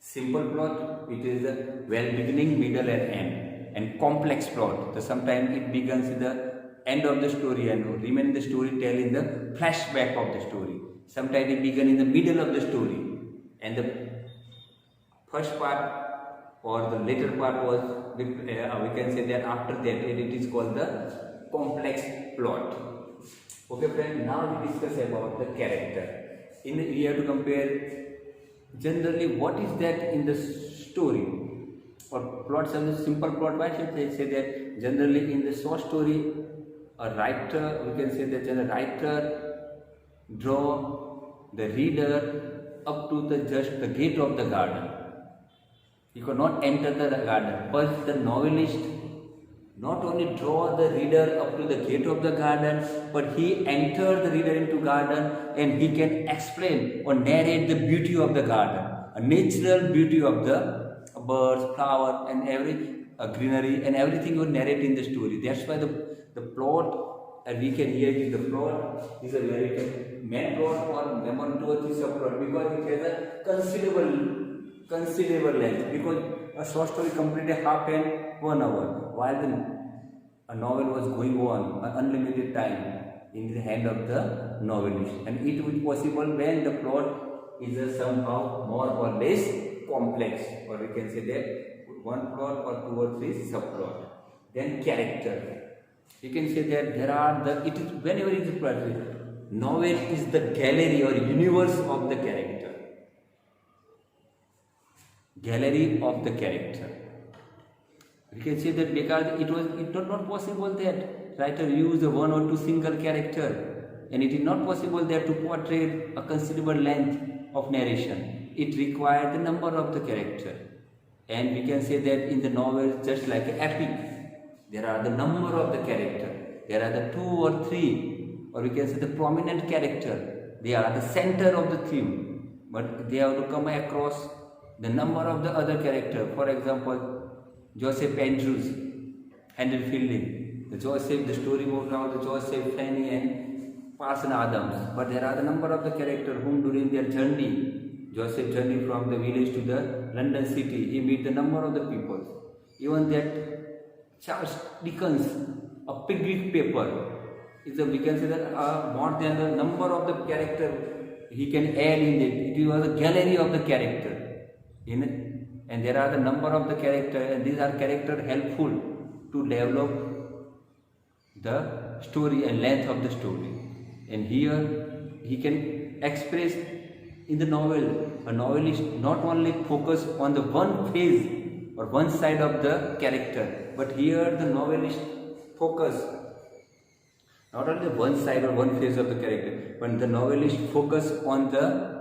Simple plot, it is a well beginning, middle and end. And complex plot, so sometimes it begins in the end of the story and remain the story tell in the flashback of the story. Sometimes it begins in the middle of the story and the first part or the later part was, we can say that after that it is called the complex plot. Okay friend, now we discuss about the character. We have to compare generally what is that in the story or plot. Some simple plot, why should they say that generally in the short story a writer, we can say that the writer draw the reader up to the just the gate of the garden. He could not enter the garden, but the novelist not only draw the reader up to the gate of the garden, but he enters the reader into garden and he can explain or narrate the beauty of the garden, a natural beauty of the birds, flower and every greenery and everything will narrate in the story. That's why the plot, and we can hear is the plot is a very main plot or number 2 or 3 subplot, because it has a considerable length, because a short story completed half an 1 hour, while a novel was going on unlimited time in the hand of the novelist, and it was possible when the plot is somehow more or less complex, or we can say that one plot or 2 or 3 subplot. Then character, you can say that there are the, it is whenever it is plot, novel is the gallery or universe of the character. Gallery of the character. We can say that because it was not possible that writer used one or two single character, and it is not possible that to portray a considerable length of narration. It required the number of the character, and we can say that in the novel, just like an epic, there are the number of the character. There are the 2 or 3, or we can say the prominent character. They are the center of the theme, but they have to come across the number of the other character. For example, Joseph Andrews, Henry Fielding, the story moved around the Joseph, Fanny and Parson Adams. But there are the number of the character whom during their journey, Joseph journey from the village to the London city, he meet the number of the people. Even that Charles Dickens, a Pickwick paper, is a, we can say that more than the number of the character he can add in it. It was a gallery of the character. And there are the number of the character, and these are character helpful to develop the story and length of the story. And here he can express in the novel, a novelist not only focus on the one phase or one side of the character, but here the novelist focus not only one side or one phase of the character, but the novelist focus on the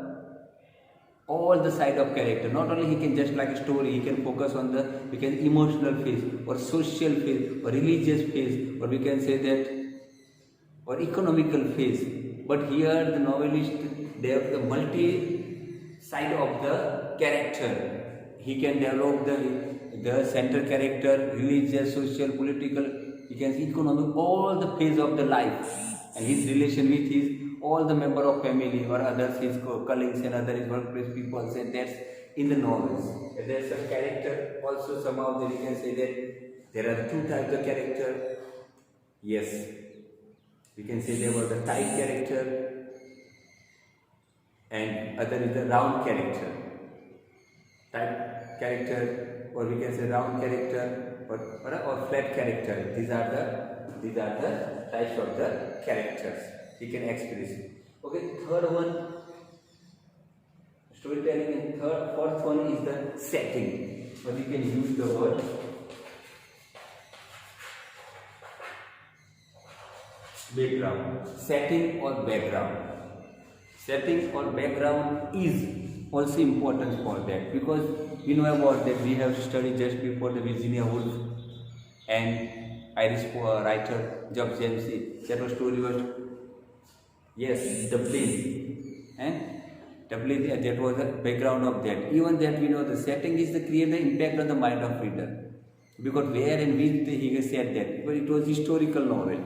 all the side of character. Not only he can just like a story, he can focus on the, we can emotional phase or social phase or religious phase, or we can say that or economical phase. But here the novelist, they have the multi side of the character. He can develop the center character, religious, social, political, he can see economic, all the phase of the life, and his relation with his all the member of family or others, his colleagues and other his workplace people, and that's in the novels. And there's some character also somehow that we can say that there are 2 types of character. Yes, we can say there was the tight character and other is the round character. Tight character, or we can say round character, or flat character. These are the types of the characters he can express. Okay, third one, storytelling, and fourth one is the setting. But you can use the word background. Setting or background. Setting or background is also important for that, because we know about that. We have studied just before the Virginia Woolf and Irish writer George James. That was story was Dublin, and Dublin, that was the background of that. Even that we know the setting is the create the impact on the mind of reader, because where and which he said that, but it was historical novel.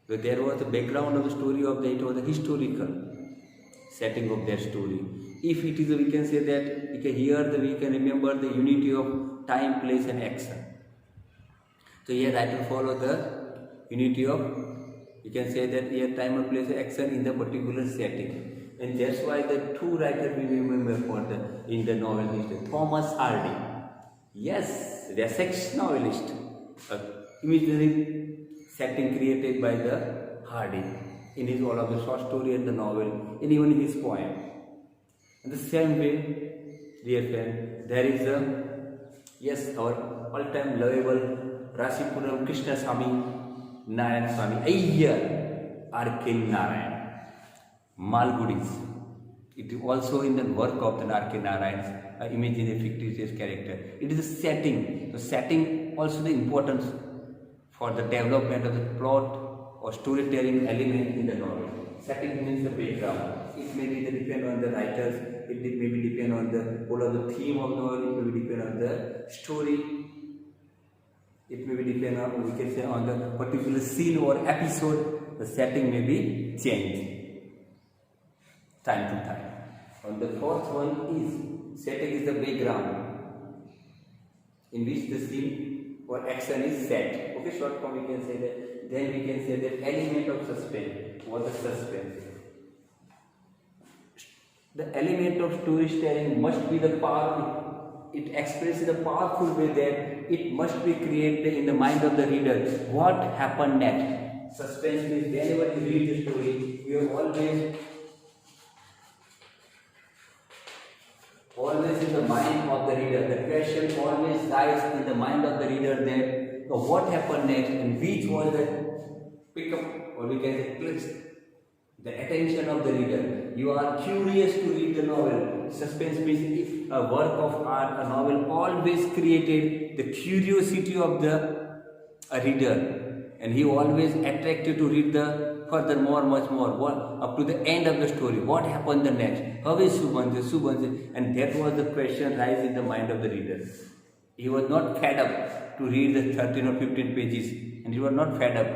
So there was the background of the story of that, it was the historical. setting of their story. If it is, we can say that we can hear the, we can remember the unity of time, place, and action. So here writer follow the unity of, you can say that here time and place action in the particular setting, and that's why the two writers we remember for the in the novel history. Thomas Hardy, yes, the Essex novelist, imaginary setting created by the Hardy in his all of the short story and the novel, and even his poem. In the same way, dear friend, there is a, yes, our all-time lovable Rasipuram Krishna Swami Narayan Swami Ayyar R.K. Narayan Malgudis. It is also in the work of the R.K. Narayan's imaginary fictitious character. It is a setting. The setting also the importance for the development of the plot or storytelling element in the novel. Setting means the background. It may be depend on the writers. It may be depend on the whole of the theme of the novel. It may be depend on the story. It may be depend on, we can say, on the particular scene or episode. The setting may be changed time to time. And the fourth one is setting is the background in which the scene or action is set. Okay, short form we can say that. Then we can say that element of suspense. What is suspense? The element of storytelling must be the power. It expresses in a powerful way that it must be created in the mind of the reader. What happened next? Suspense means whenever you read the story, you are always in the mind of the reader. The question always lies in the mind of the reader that what happened next and which was the pickup, or we can say clicks the attention of the reader. You are curious to read the novel. Suspense means if a work of art, a novel always created the curiosity of the reader, and he always attracted to read the furthermore, much more, up to the end of the story. What happened the next? How is Subhanse? And that was the question rise in the mind of the reader. He was not fed up to read the 13 or 15 pages, and he was not fed up.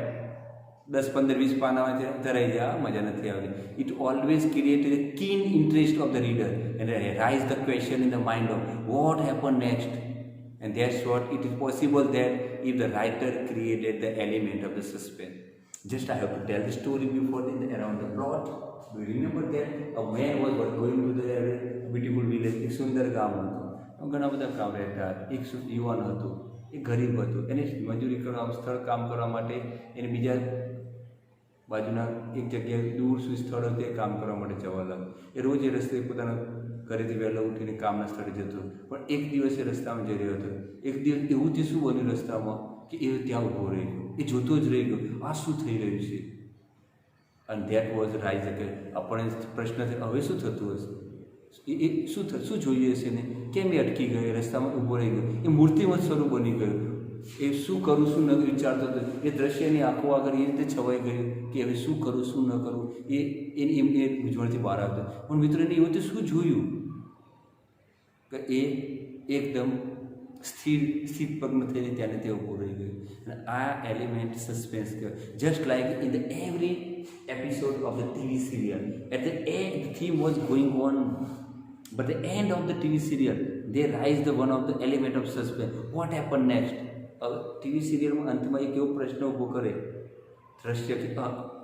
10-15-20 પાનામાં ધરાઈ જાય, મજા નથી આવતી. It always created a keen interest of the reader and raised the question in the mind of what happened next. And that's what it is possible that if the writer created the element of the suspense. Just I have to tell the story before around the plot. Do you remember that a man was going to the beautiful village? એક સુંદર ગામ હતું. ઘણા બધા ગામ રહેતા. એક યુવાન હતો, એ ગરીબ હતો. એને મજૂરી કરવા, સ્થળ કામ કરવા માટે એને બીજા બાજુના એક જગ્યાએ દૂર સુધી સ્થળ હતું, કામ કરવા માટે જવા લાગ્યો. એ રોજ એ રસ્તે પોતાના ઘરેથી વહેલો ઉઠીને કામના સ્થળે જતો. પણ એક દિવસ એ રસ્તામાં જઈ રહ્યો હતો. એક દિવસ એવું તે શું બન્યું રસ્તામાં કે એ ત્યાં ઊભો રહી ગયો. એ જોતો જ રહી ગયો, આ શું થઈ રહ્યું છે. અને ધેટ વોઝ રાઇઝ કે આપણે પ્રશ્ન છે હવે શું થતું હશે, એ શું જોઈએ હશે ને, કેમ એ અટકી ગયો, રસ્તામાં ઊભો રહી ગયો. એ મૂર્તિમત સ્વરૂપ બની ગયો. એ શું કરું શું ન વિચારતો હતો. એ દ્રશ્યની આંખો આગળ એ રીતે છવાઈ ગયું કે હવે શું કરું શું ન કરું, એ મૂંઝવણથી બહાર આવતો. પણ મિત્રોને એવું તો શું જોયું કે એ એકદમ સ્થિર પગ થઈને ત્યાં તે ઊભો રહી ગયો. અને આ એલિમેન્ટ સસ્પેન્સ કહેવાય. Just like in the every episode of the TV serial, at the end the theme was going on, but the end of the TV serial they raise the one of the element of suspense. What happened next? TV સિરિયલમાં અંતમાં એક એવો પ્રશ્ન ઊભો કરે દ્રશ્ય કે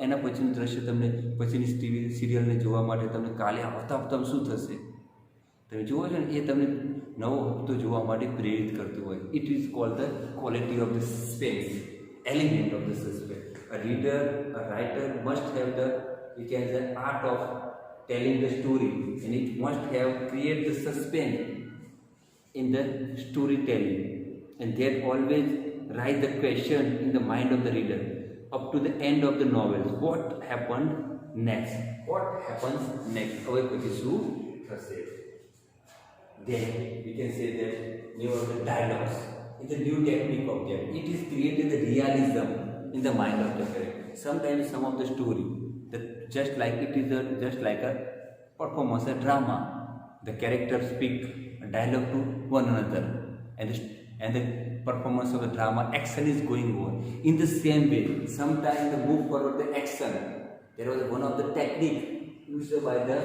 એના પછીનું દ્રશ્ય તમને પછીની ટીવી સિરિયલને જોવા માટે તમને કાલે આવતા આવતા શું થશે તમે જુઓ છો ને, એ તમને નવો હપ્તો જોવા માટે પ્રેરિત કરતું હોય. It is called the quality of the suspense, element of the suspense. A reader, a writer must have the, we can say, art of telling the story, and it must have create the suspense in the storytelling, and that always raise the question in the mind of the reader up to the end of the novel. What happened next? What happens next? હવે પછી શું થશે? Then we can say that new of the dialogues, it's a new technique of them. It is created the realism in the mind of the character. Sometimes some of the story that just like it is just like a performance, a drama. The characters speak a dialogue to one another, and the performance of the drama, action is going on. In the same way, sometimes the move forward the action. There was one of the technique used by the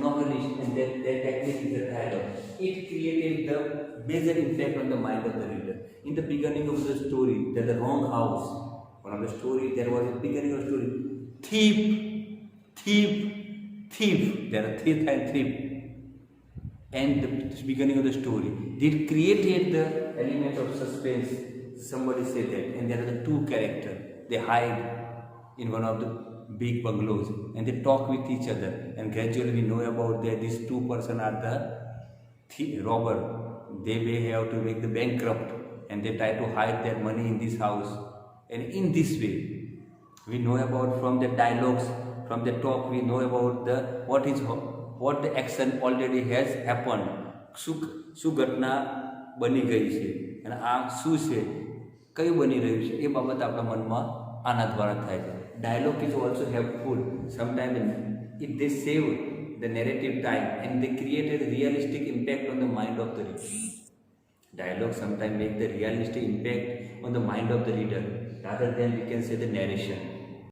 novelist, and that technique is the dialogue. It created the major impact on the mind of the reader. In the beginning of the story, there's the wrong house. One of the story, there was a beginning of the story. Thief, thief, thief. There are thief and thief. And the beginning of the story, it created the element of suspense. Somebody said that, and there are the two characters. They hide in one of the big bungalows, and they talk with each other. And gradually, we know about that these two persons are the robber. They may have to make the bankrupt, and they try to hide their money in this house. And in this way, we know about from the dialogues, from the talk, we know about the what the action already has happened. શું ઘટના બની ગઈ છે અને આ શું છે, કયું બની રહ્યું છે, એ બાબત આપણા મનમાં આના દ્વારા થાય છે. Dialogue is also helpful. Sometime it they save the narrative time and they created a realistic impact on the mind of the reader. Dialogue sometimes make the realistic impact on the mind of the reader rather than we can say the narration.